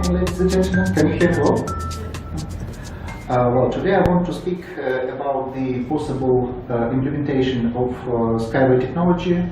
morning, ladies and gentlemen. Can you hear me well? Well, today I want to speak about the possible implementation of SkyWay technology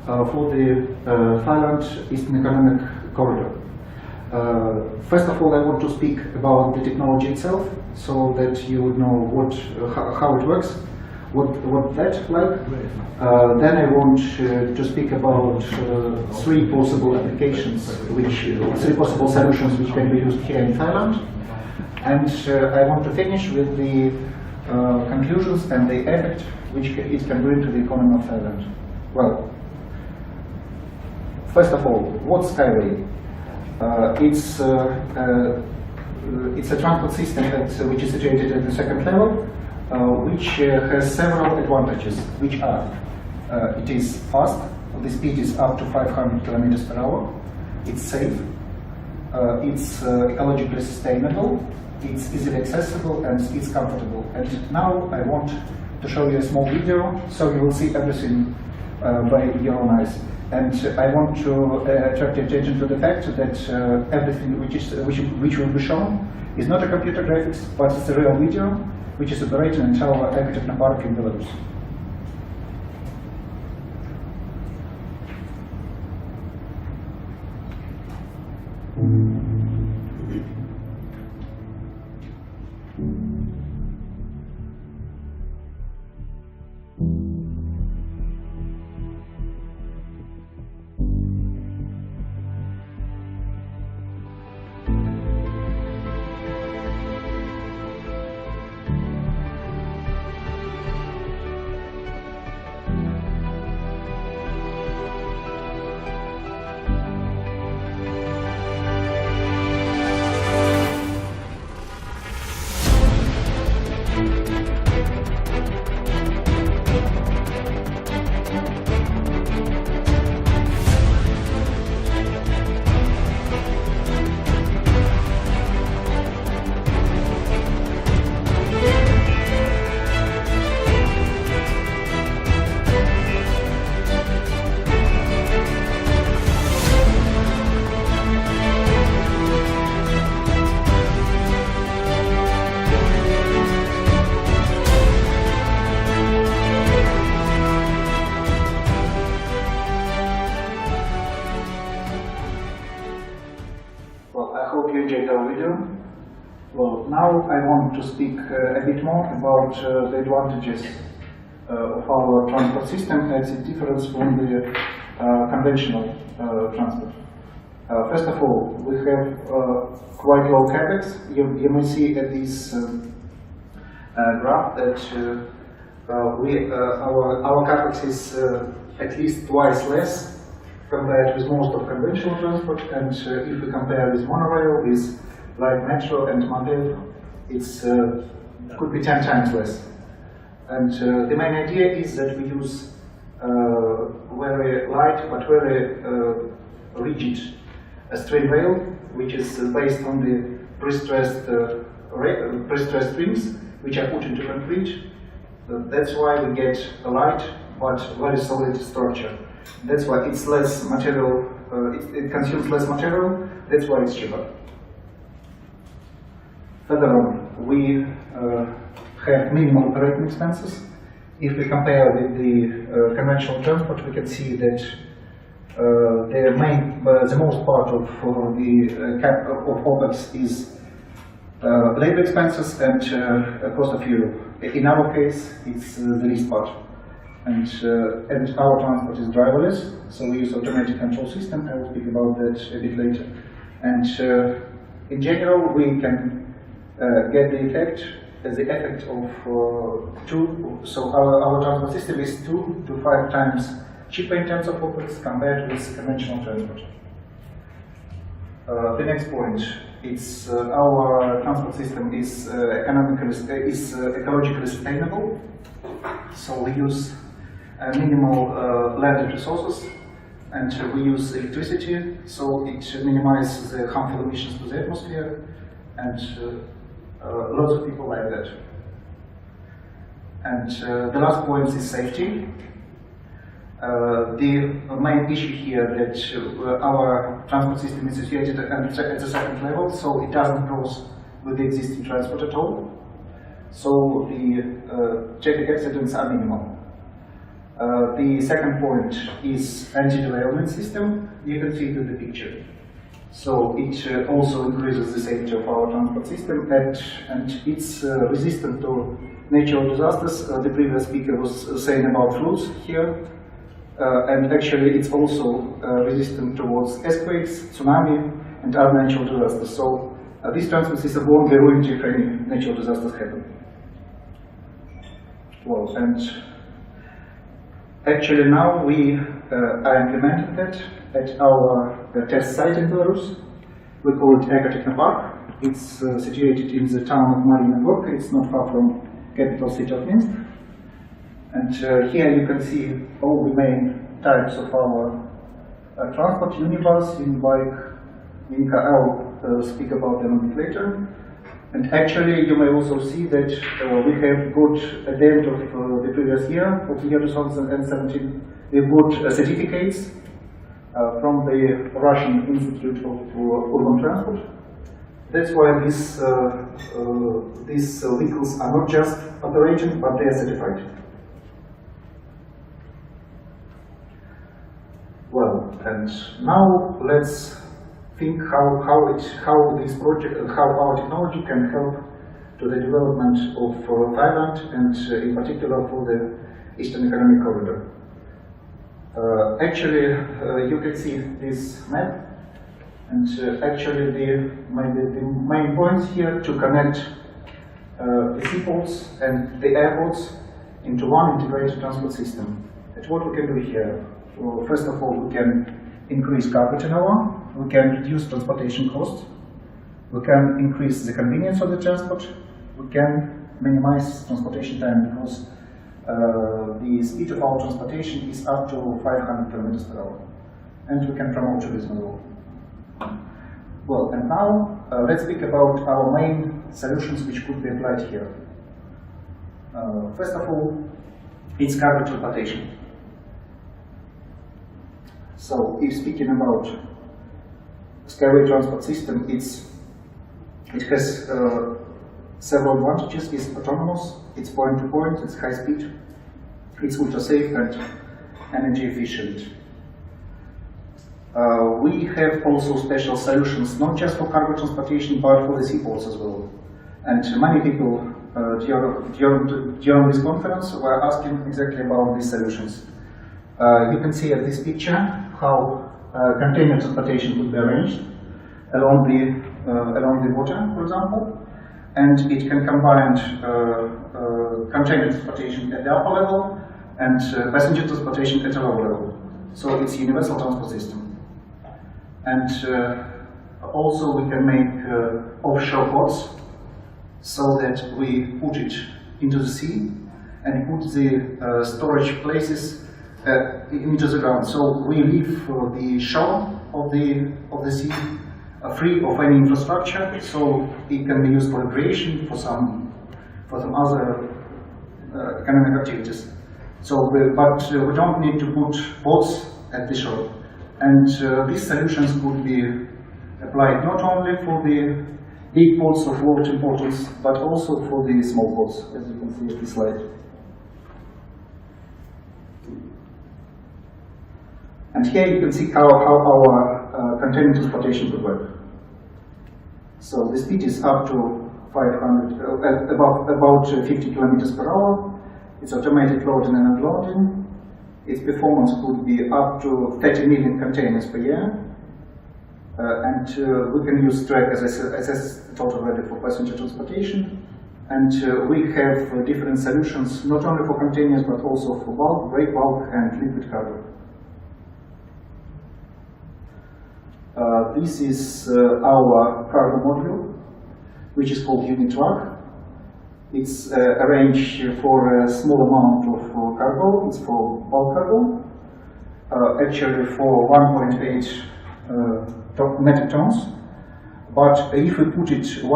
for the Thailand Eastern Economic Corridor. First of all, I want to speak about the technology itself, so that you would know how it works, what that's like. Then I want to speak about three possible applications, three possible solutions which can be used here in Thailand. And I want to finish with the conclusions and the effect which it can bring to the economy of Thailand. Well, first of all, what's SkyWay? It's a transport system which is situated at the second level, which has several advantages, which are it is fast, the speed is up to 500 kilometers per hour, it's safe, it's ecologically sustainable, it's easily accessible, and it's comfortable. And now I want to show you a small video, so you will see everything by your own eyes. And I want to attract your attention to the fact that everything which will be shown is not a computer graphics, but it's a real video, which is operating in our Technopark in Belarus. You enjoyed our video. Well, now I want to speak a bit more about the advantages of our transport system as it differs from the conventional transport. First of all, we have quite low capex. You may see at this graph that our capex is at least twice less compared with most of conventional transport, and if we compare with monorail, with light metro and Mandel, it's could be 10 times less. And the main idea is that we use very light but very rigid strain rail, which is based on the pre-stressed strings, which are put into concrete. That's why we get a light but very solid structure. That's why it's less material, it consumes less material, that's why it's cheaper. Further on, we have minimal operating expenses. If we compare with the conventional transport, we can see that the most part of the OPEX is labor expenses and cost of fuel. In our case, it's the least part. And our transport is driverless, so we use automatic control system. I will speak about that a bit later. And in general, we can get the effect of so our transport system is 2 to 5 times cheaper in terms of OPEX compared with conventional transport. The next point, it's our transport system is ecologically sustainable, so we use minimal landed resources, and we use electricity, so it minimizes the harmful emissions to the atmosphere, and lots of people like that. And the last point is safety. the main issue here that our transport system is situated at the second level, so it doesn't cross with the existing transport at all. So the traffic accidents are minimal. The second point is anti-derailment system. You can see it in the picture. So it also increases the safety of our transport system, and it's resistant to natural disasters. The previous speaker was saying about floods here, and actually it's also resistant towards earthquakes, tsunami, and other natural disasters. So this transport system won't be ruined if any natural disasters happen. Well, and actually now we are implementing that at our test site in Belarus. We call it Ecotechnopark. It's situated in the town of Mariinburg. It's not far from capital city of Minsk. And here you can see all the main types of our transport: unibus, unibike, unica. I'll speak about them a bit later. And actually, you may also see that we have got, at the end of the previous year, of the year 2017, we've got certificates from the Russian Institute of Urban Transport. That's why these vehicles are not just operating, but they are certified. Well, and now let's think how this project, how our technology can help to the development of Thailand, and in particular for the Eastern Economic Corridor. Actually, you can see this map, and actually the main points here to connect the seaports and the airports into one integrated transport system. That's what we can do here. Well, first of all, we can increase cargo turnover, we can reduce transportation costs, we can increase the convenience of the transport, we can minimize transportation time, because the speed of our transportation is up to 500 kilometers per hour, and we can promote tourism as well. Well, and now let's speak about our main solutions which could be applied here. First of all, it's cargo transportation. So, if speaking about SkyWay transport system, it has several advantages. It's autonomous, it's point-to-point, it's high-speed, it's ultra-safe and energy efficient. We have also special solutions, not just for cargo transportation, but for the seaports as well. And many people during this conference were asking exactly about these solutions. You can see at this picture how container transportation could be arranged along the water, for example, and it can combine container transportation at the upper level and passenger transportation at a lower level. So it's a universal transport system. And also we can make offshore ports, so that we put it into the sea and put the storage places into the ground. So we leave the shore of the sea free of any infrastructure, so it can be used for recreation, for some other economic activities. So, but we don't need to put boats at the shore, and these solutions could be applied not only for the big ports of world importance, but also for the small ports, as you can see at this slide. And here you can see how our container transportation could work. So the speed is up to 500, about 50 kilometers per hour. It's automatic loading and unloading. Its performance could be up to 30 million containers per year. And we can use track, as I said, already for passenger transportation. And we have different solutions, not only for containers, but also for bulk, break bulk, and liquid cargo. This is our cargo module, which is called unit truck. It's arranged for a small amount of cargo. It's for bulk cargo, actually for 1.8 metric tons. But if we put it if we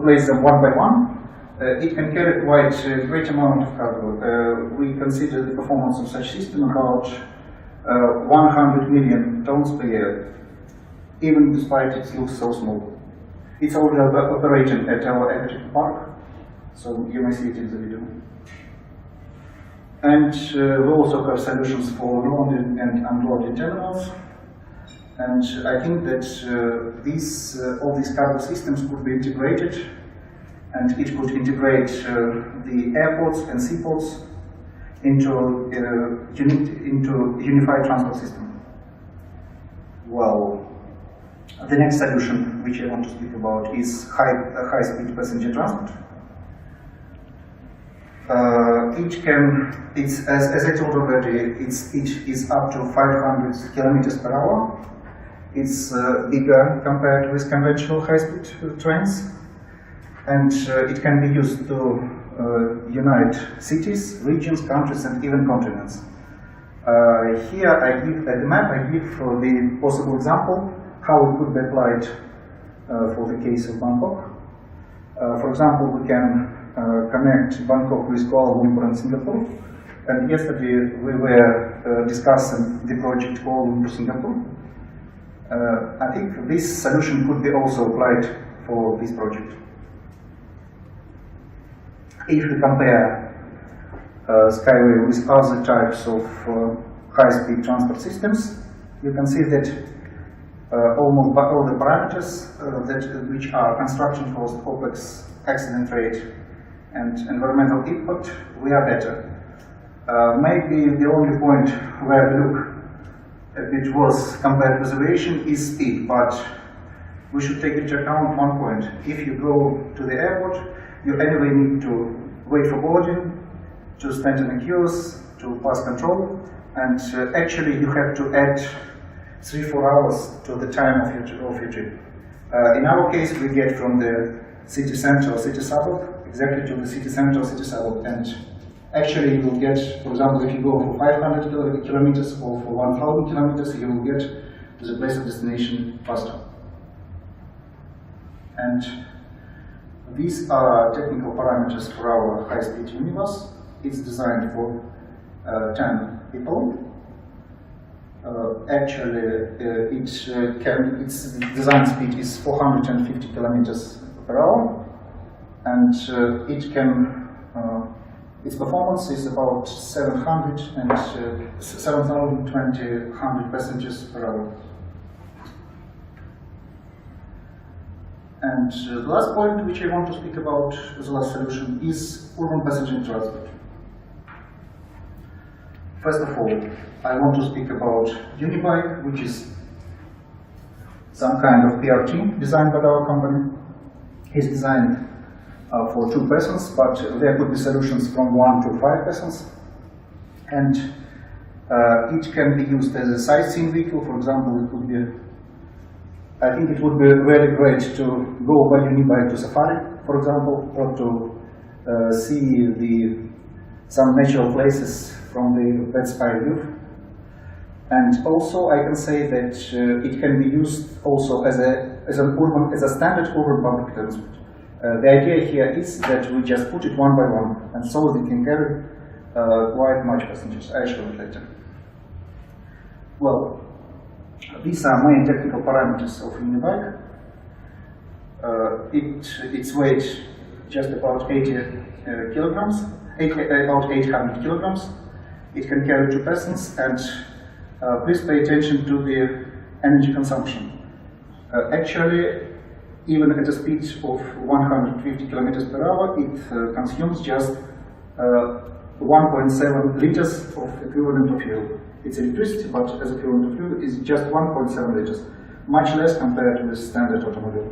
place them one by one, it can carry quite a great amount of cargo. We consider the performance of such system about 100 million tons per year, even despite it looks so small. It's already operating at our aquatic park, so you may see it in the video. And we also have solutions for loading and unloading terminals. And I think that all these cargo systems could be integrated, and it could integrate the airports and seaports into unified transport system. Well, the next solution which I want to speak about is high-speed passenger transport. As I told already, its speed is up to 500 kilometers per hour. It's bigger compared with conventional high-speed trains, and it can be used to unite cities, regions, countries, and even continents. Here I give at the map I give the possible example how it could be applied for the case of Bangkok. For example, we can connect Bangkok with Kuala Lumpur and Singapore. And yesterday we were discussing the project Kuala Lumpur-Singapore. I think this solution could be also applied for this project. If we compare SkyWay with other types of high-speed transport systems, you can see that almost all the parameters which are construction cost, OPEX, accident rate, and environmental impact, we are better. Maybe the only point where we look a bit worse compared with aviation is speed, but we should take into account one point. If you go to the airport, you anyway need to wait for boarding, to stand in the queues, to pass control, and actually you have to add 3-4 hours to the time of your trip. In our case, we get from the city center or city suburb exactly to the city center or city suburb, and actually you will get, for example, if you go for 500 kilometers or for 1,000 kilometers, you will get to the place of destination faster. And these are technical parameters for our high-speed minibus. It's designed for 10 people. Its design speed is 450 kilometers per hour, and its performance is about 7,200 passengers per hour. And the last point which I want to speak about, the last solution, is urban passenger transport. First of all, I want to speak about Unibike, which is some kind of PRT designed by our company. It's designed for 2 persons, but there could be solutions from 1 to 5 persons. And it can be used as a sightseeing vehicle. For example, it would be, I think it would be really great to go by Unibike to safari, for example, or to see some natural places from the bird's eye view. And also, I can say that it can be used also as a standard urban public transport. The idea here is that we just put it one by one, and so they can carry quite much passengers. I'll show it later. Well, these are main technical parameters of Unibike. Its weight just about 80 kilograms, about 800 kilograms. It can carry 2 persons, and please pay attention to the energy consumption. Actually, even at a speed of 150 kilometers per hour, it consumes just 1.7 liters of equivalent of fuel. It's electricity, but as equivalent of fuel is just 1.7 liters, much less compared with standard automobile.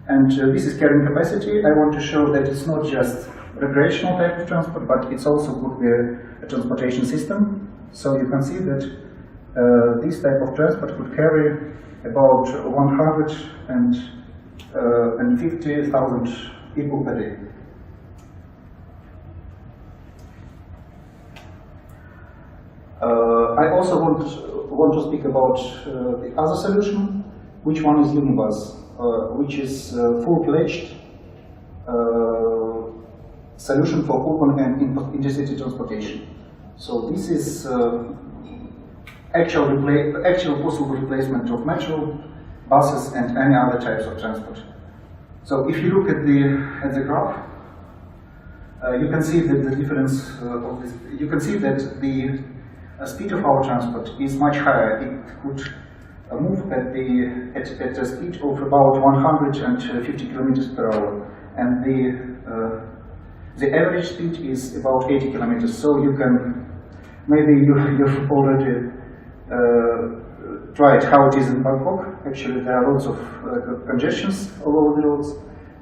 And this is carrying capacity. I want to show that it's not just recreational type of transport, but it's also could be a transportation system. So you can see that this type of transport could carry about 150,000 people per day. I also want to speak about the other solution, which one is Unibus. which is full-fledged solution for urban and intercity transportation. So this is actual possible replacement of metro, buses, and any other types of transport. So if you look at the graph, you can see that the difference of this. You can see that the speed of our transport is much higher. It could move at a speed of about 150 kilometers per hour, and the average speed is about 80 kilometers. So you can maybe you've already tried how it is in Bangkok. Actually, there are lots of congestions all over the roads,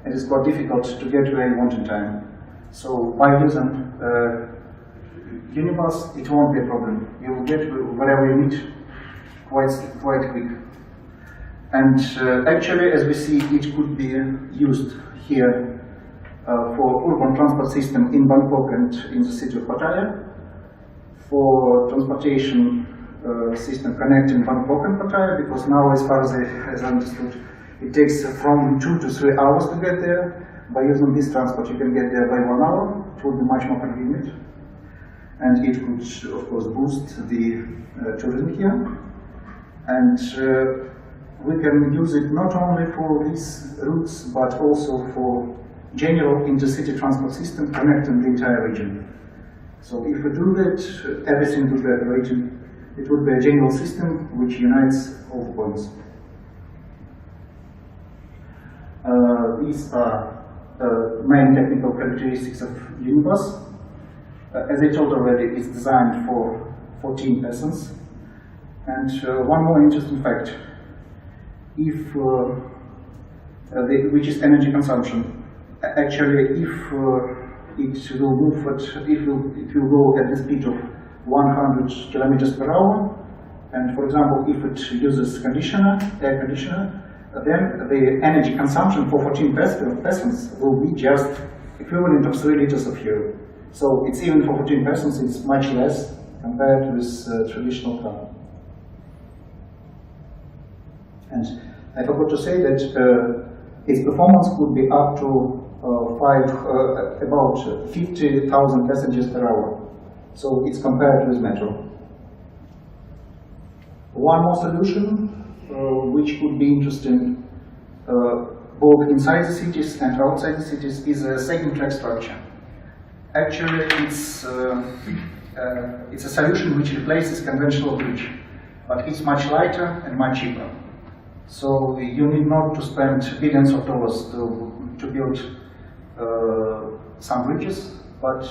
and it's quite difficult to get where you want in time. So by using Unibus, it won't be a problem. You will get wherever you need quite quick. And actually, as we see, it could be used here for urban transport system in Bangkok and in the city of Pattaya, for transportation system connecting Bangkok and Pattaya, because now, as far as I understood, it takes from 2 to 3 hours to get there. By using this transport, you can get there by 1 hour. It would be much more convenient, and it could, of course, boost the tourism here. And we can use it not only for these routes, but also for general intercity transport system connecting the entire region. So if we do that, everything would be operating. It would be a general system which unites all the points. These are main technical characteristics of Unibus. As I told already, it's designed for 14 persons. And one more interesting fact, which is energy consumption. Actually, if it will move it will go at the speed of 100 kilometers per hour, and for example, if it uses air conditioner, then the energy consumption for 14 persons will be just equivalent of 3 liters of fuel. So it's even for 14 persons, it's much less compared with traditional car. And I forgot to say that its performance could be up to about 50,000 passengers per hour. So it's compared with metro. One more solution, which could be interesting both inside the cities and outside the cities, is a second track structure. Actually, it's a solution which replaces conventional bridge, but it's much lighter and much cheaper. So you need not to spend billions of dollars to build some bridges, but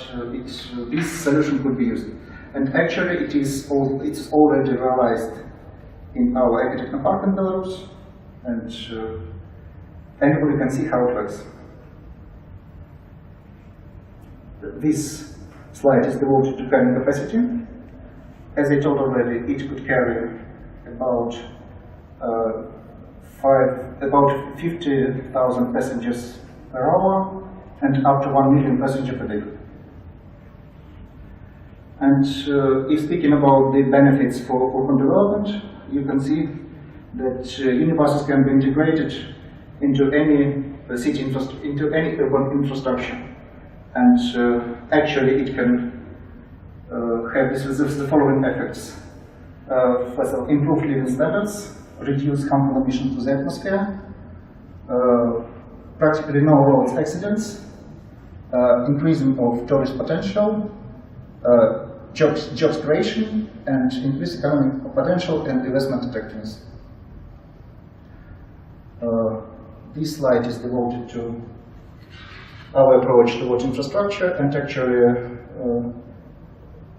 this solution could be used. And actually, it's already realized in our Ecotechno Park in Belarus, and anybody can see how it works. This slide is devoted to carrying capacity. As I told already, it could carry about 50,000 passengers per hour and up to 1 million passengers per day. And if speaking about the benefits for urban development, you can see that Unibuses can be integrated into any into any urban infrastructure, and actually it can have the following effects: first of all, improve living standards, reduce harmful emissions to the atmosphere, practically no road accidents, increasing of tourist potential, jobs creation, and increased economic potential and investment attractiveness. This slide is devoted to our approach towards infrastructure, and actually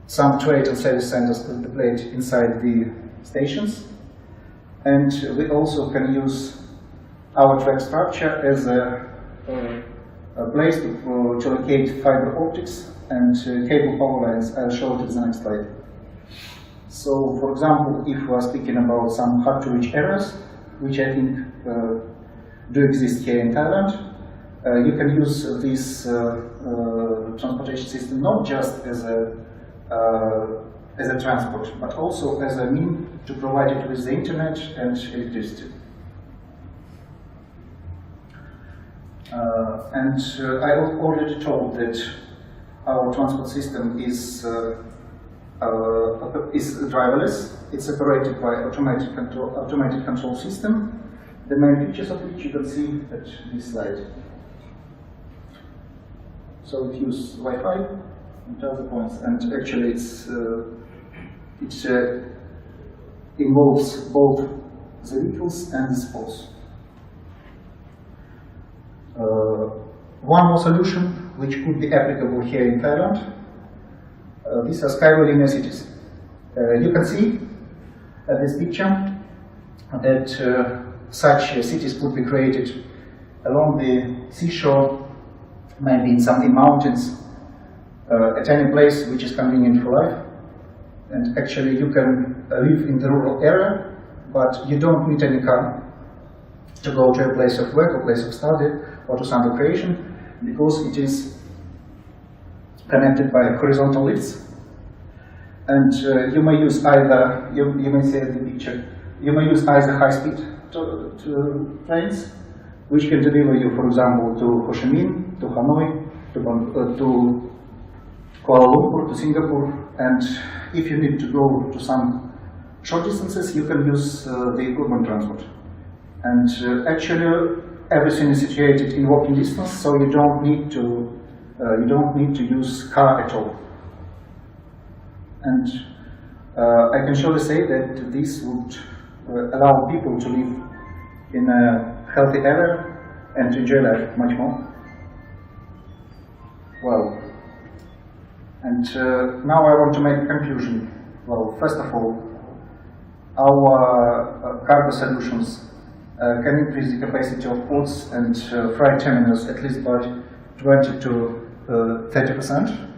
some trade and service centers could be played inside the stations. And we also can use our track structure as a place to locate fiber optics and cable power lines. I'll show it in the next slide. So, for example, if we are speaking about some hard-to-reach areas, which I think do exist here in Thailand, you can use this transportation system not just as a transport, but also as a means to provide it with the internet and electricity. I already told that our transport system is driverless. It's operated by automated control system. The main features of which you can see at this slide. So it uses Wi-Fi and other points, and actually it involves both the vehicles and the sports. One more solution which could be applicable here in Thailand. These are SkyWay linear cities. You can see at this picture that such cities could be created along the seashore, maybe in some mountains, at any place which is convenient for life. And actually you can live in the rural area, but you don't need any car to go to a place of work or place of study or to some recreation, because it is connected by horizontal lifts. And you may use either, you may see the picture, you may use either high-speed trains, which can deliver you, for example, to Ho Chi Minh, to Hanoi, to Kuala Lumpur, to Singapore, and if you need to go to some short distances, you can use the urban transport. And actually, everything is situated in walking distance, so you don't need to use car at all. And I can surely say that this would allow people to live in a healthy area and to enjoy life much more. Well, and now I want to make a conclusion. Well, first of all, our cargo solutions can increase the capacity of ports and freight terminals at least by 20 to 30%.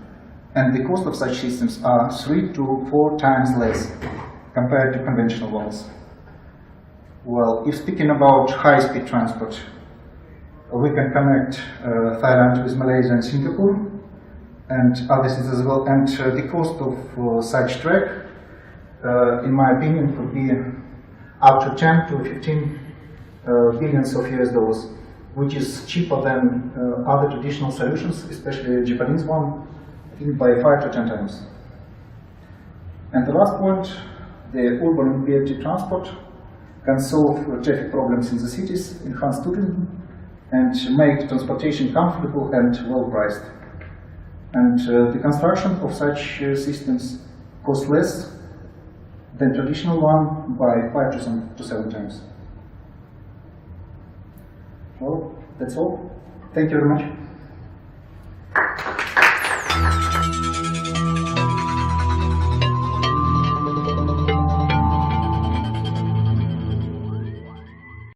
And the cost of such systems are 3 to 4 times less compared to conventional ones. Well, if speaking about high-speed transport, we can connect Thailand with Malaysia and Singapore and other cities as well. And the cost of such track, in my opinion, could be up to 10 to 15 billions of US dollars, which is cheaper than other traditional solutions, especially the Japanese one, I think by 5 to 10 times. And the last point, the urban mobility transport can solve traffic problems in the cities, enhance tourism, and make transportation comfortable and well priced. And the construction of such systems costs less than traditional one by 5 to 7 times. Well, that's all. Thank you very much.